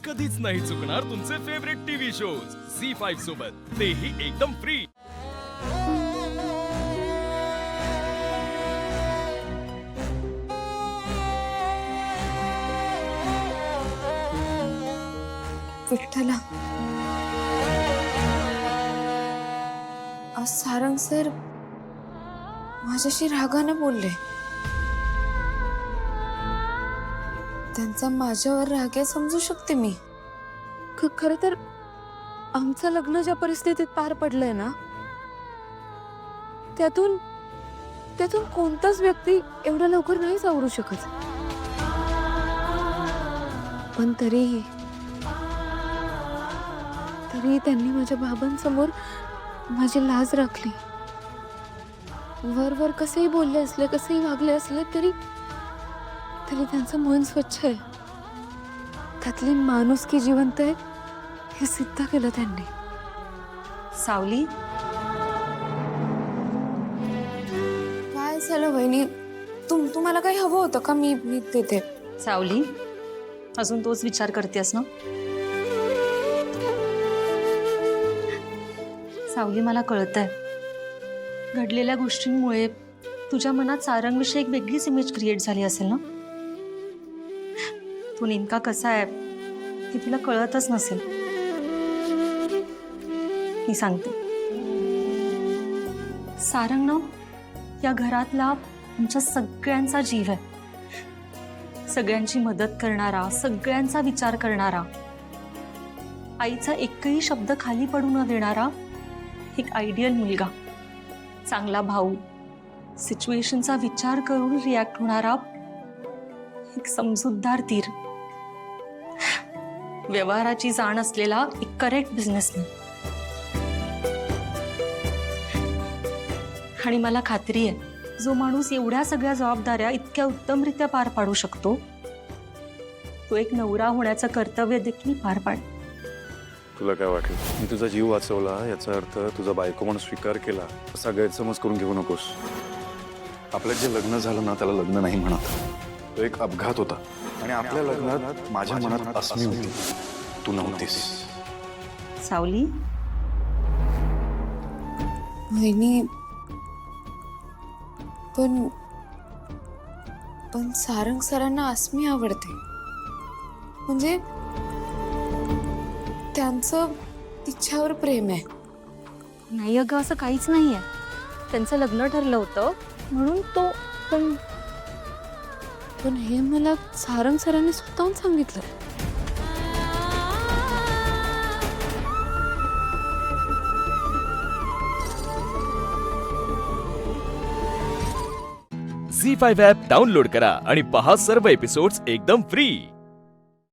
कधीच नाही चुकणार तुमचे फेवरेट टीव्ही शोज झी5 सोबत, तेही एकदम फ्री। विठ्ठला, आज सारंग सर माझ्याशी रागाने बोलले। त्यांचा माझ्यावर राग आहे समजू शकते मी। खरं तर आमचं लग्न ज्या परिस्थितीत पार पडलंय ना, त्यातून कोणताच व्यक्ती एवढ्या लवकर नाही सावरू शकत। पण तरीही त्यांनी माझ्या बाबांसमोर माझी लाज राखली। वर कसेही बोलले असले, कसेही वागले असले तरी त्यांचं मन स्वच्छ आहे, त्यातली माणुसकी जिवंत आहे हे सिद्ध केलं त्यांनी। सावली, काय झालं वहिनी? तुम्हाला काही हवं होतं का? मी देते। सावली, अजून तोच विचार करतेस ना? सावली, मला कळतंय घडलेल्या गोष्टींमुळे तुझ्या मनात सारंगविषयी एक वेगळीच इमेज क्रिएट झाली असेल ना। तो नेमका कसा आहे हे तुला कळतच नसेल। मी सांगते, सारंग ना या घरातला आमच्या सगळ्यांचा जीव आहे, सगळ्यांची मदत करणारा, सगळ्यांचा विचार करणारा, आईचा एकही शब्द खाली पडू न देणारा एक आयडियल मुलगा, चांगला भाऊ, सिच्युएशनचा विचार करून रिॲक्ट होणारा एक समजूतदार धीर, व्यवहाराची जाण असलेला एक करेक्ट बिझनेसमॅन। आणि मला खात्री आहे जो माणूस एवढ्या सगळ्या जबाबदाऱ्या इतक्या उत्तमरित्या पार पाडू शकतो तो एक नवरा होण्याचं कर्तव्य देखील पार पाडेल। तुला काय वाटलं? मी तुझा जीव वाचवला याचा अर्थ तुझा बायको म्हणून स्वीकार केला असा गैरसमज करून घेऊ नकोस। आपलं जे लग्न झालं ना त्याला लग्न नाही म्हणत, तो एक अपघात होता। आणि आपल्या लग्नात माझ्या मनात अस्मी होती, तू नव्हतीस। सावली, वहिनी, पण सारंग सरांना अस्मी आवडते, म्हणजे त्यांचं तिच्यावर प्रेम आहे। नाही अगं, असं काहीच नाहीये। त्यांचं लग्न ठरलं होतं म्हणून तो पण हे मला सारंग सरांनी स्वतःहून सांगितलं। झी5 ॲप डाउनलोड करा आणि पहा सर्व एपिसोड्स एकदम फ्री।